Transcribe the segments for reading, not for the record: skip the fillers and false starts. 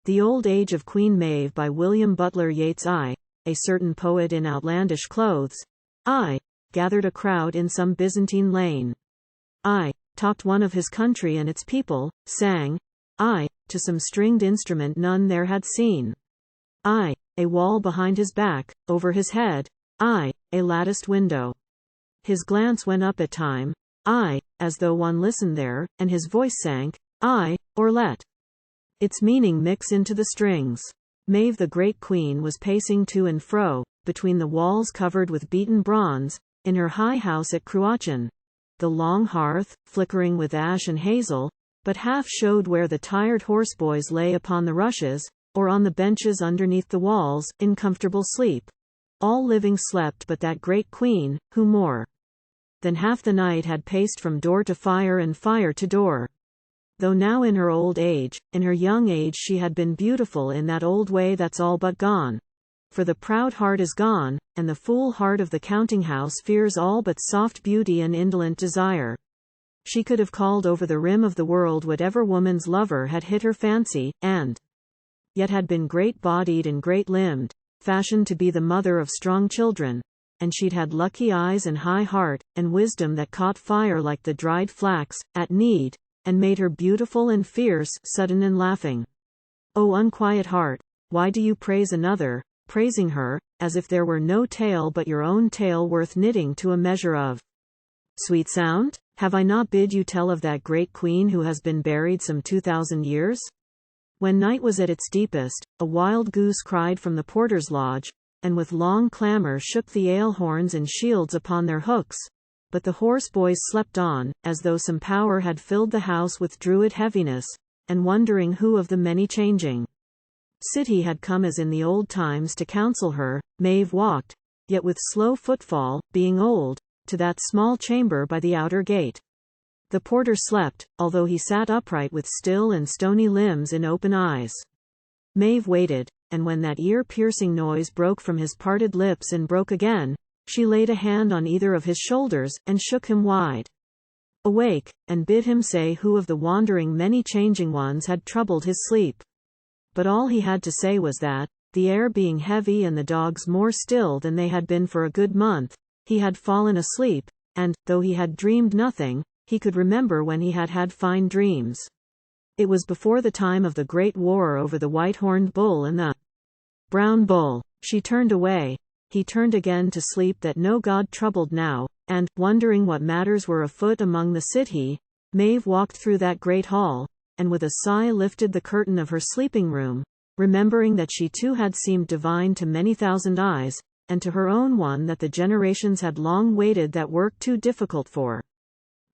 The Old Age of Queen Maeve by William Butler Yeats. A certain poet in outlandish clothes, gathered a crowd in some Byzantine lane. Talked one of his country and its people, sang, to some stringed instrument none there had seen. A wall behind his back, over his head, a latticed window. His glance went up at time, as though one listened there, and his voice sank, or let its meaning mix into the strings. Maeve the great queen was pacing to and fro, between the walls covered with beaten bronze, in her high house at Cruachan. The long hearth, flickering with ash and hazel, but half showed where the tired horseboys lay upon the rushes, or on the benches underneath the walls, in comfortable sleep. All living slept but that great queen, who more than half the night had paced from door to fire and fire to door. Though now in her old age, in her young age she had been beautiful in that old way that's all but gone. For the proud heart is gone, and the fool heart of the counting-house fears all but soft beauty and indolent desire. She could have called over the rim of the world whatever woman's lover had hit her fancy, and yet had been great-bodied and great-limbed, fashioned to be the mother of strong children, and she'd had lucky eyes and high heart, and wisdom that caught fire like the dried flax, at need, and made her beautiful and fierce, sudden and laughing. O unquiet heart, why do you praise another, praising her, as if there were no tale but your own tale worth knitting to a measure of? Sweet sound, have I not bid you tell of that great queen who has been buried some 2000 years? When night was at its deepest, a wild goose cried from the porter's lodge, and with long clamour shook the ale horns and shields upon their hooks. But the horse-boys slept on, as though some power had filled the house with druid heaviness, and wondering who of the many changing city had come as in the old times to counsel her. Maeve walked, yet with slow footfall, being old, to that small chamber by the outer gate. The porter slept, although he sat upright with still and stony limbs and open eyes. Maeve waited, and when that ear-piercing noise broke from his parted lips and broke again, she laid a hand on either of his shoulders, and shook him wide awake, and bid him say who of the wandering many changing ones had troubled his sleep. But all he had to say was that, the air being heavy and the dogs more still than they had been for a good month, he had fallen asleep, and, though he had dreamed nothing, he could remember when he had had fine dreams. It was before the time of the great war over the white-horned bull and the brown bull. She turned away. He turned again to sleep that no god troubled now, and, wondering what matters were afoot among the city, Maeve walked through that great hall, and with a sigh lifted the curtain of her sleeping room, remembering that she too had seemed divine to many thousand eyes, and to her own one that the generations had long waited that work too difficult for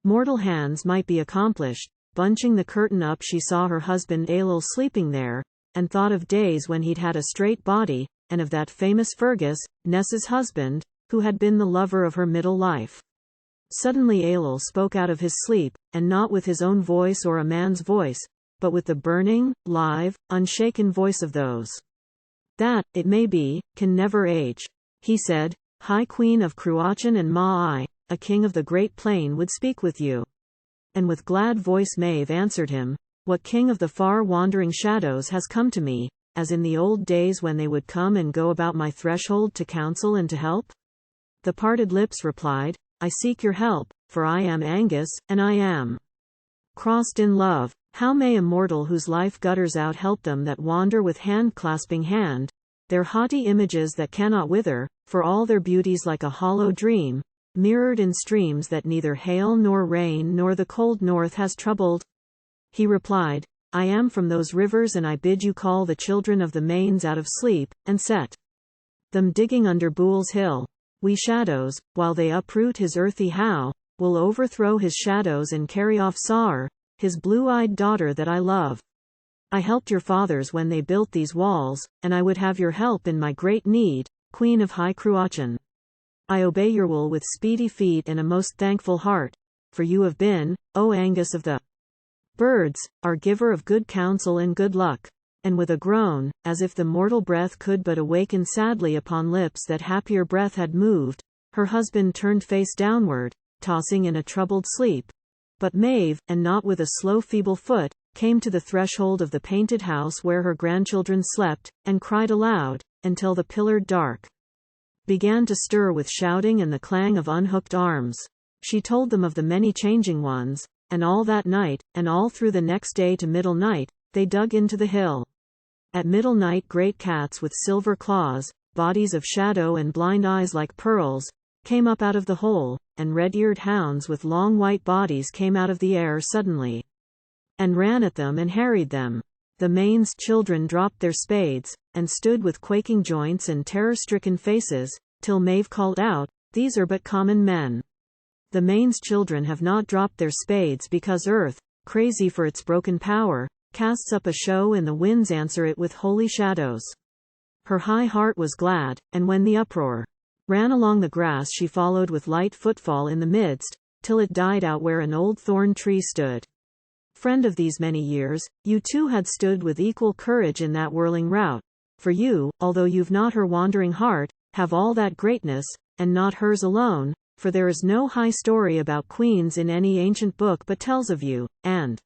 mortal hands might be accomplished. Bunching the curtain up she saw her husband Ailill sleeping there, and thought of days when he'd had a straight body, and of that famous Fergus, Ness's husband, who had been the lover of her middle life. Suddenly Ailill spoke out of his sleep, and not with his own voice or a man's voice, but with the burning, live, unshaken voice of those that, it may be, can never age. He said, High Queen of Cruachan and Maeve, a king of the great plain would speak with you. And with glad voice Maeve answered him, What king of the far wandering shadows has come to me, as in the old days when they would come and go about my threshold to counsel and to help? The parted lips replied, I seek your help, for I am Angus, and I am crossed in love. How may a mortal whose life gutters out help them that wander with hand-clasping hand, their haughty images that cannot wither, for all their beauties like a hollow dream, mirrored in streams that neither hail nor rain nor the cold north has troubled? He replied, I am from those rivers, and I bid you call the children of the mains out of sleep, and set them digging under Bull's hill. We shadows, while they uproot his earthy how, will overthrow his shadows and carry off Sar, his blue-eyed daughter that I love. I helped your fathers when they built these walls, and I would have your help in my great need, Queen of High Cruachan. I obey your will with speedy feet and a most thankful heart, for you have been, O Angus of the birds, our giver of good counsel and good luck. And with a groan, as if the mortal breath could but awaken sadly upon lips that happier breath had moved, her husband turned face downward, tossing in a troubled sleep. But Maeve, and not with a slow feeble foot, came to the threshold of the painted house where her grandchildren slept, and cried aloud, until the pillared dark began to stir with shouting and the clang of unhooked arms. She told them of the many changing ones, and all that night, and all through the next day to middle night, they dug into the hill. At middle night great cats with silver claws, bodies of shadow and blind eyes like pearls, came up out of the hole, and red-eared hounds with long white bodies came out of the air suddenly, and ran at them and harried them. The Maine's children dropped their spades, and stood with quaking joints and terror-stricken faces, till Maeve called out, "These are but common men." The Maine's children have not dropped their spades because earth, crazy for its broken power, casts up a show and the winds answer it with holy shadows. Her high heart was glad, and when the uproar ran along the grass she followed with light footfall in the midst, till it died out where an old thorn tree stood. Friend of these many years, you too had stood with equal courage in that whirling rout, for you, although you've not her wandering heart, have all that greatness, and not hers alone, for there is no high story about queens in any ancient book but tells of you, and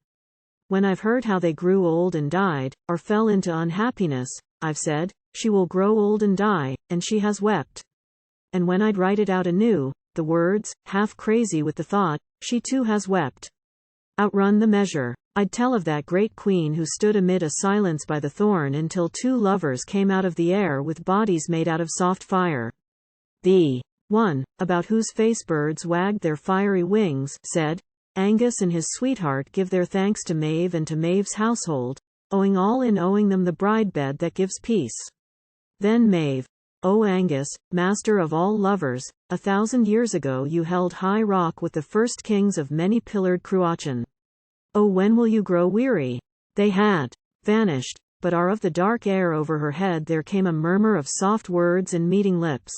when I've heard how they grew old and died, or fell into unhappiness, I've said, she will grow old and die, and she has wept. And when I'd write it out anew, the words, half crazy with the thought, she too has wept, outrun the measure, I'd tell of that great queen who stood amid a silence by the thorn until two lovers came out of the air with bodies made out of soft fire. The one, about whose face birds wagged their fiery wings, said, Angus and his sweetheart give their thanks to Maeve and to Maeve's household, owing all in owing them the bride bed that gives peace. Then Maeve, O Angus, master of all lovers, 1,000 years ago you held high rock with the first kings of many pillared Cruachan. Oh, when will you grow weary? They had vanished, but are of the dark air over her head there came a murmur of soft words and meeting lips.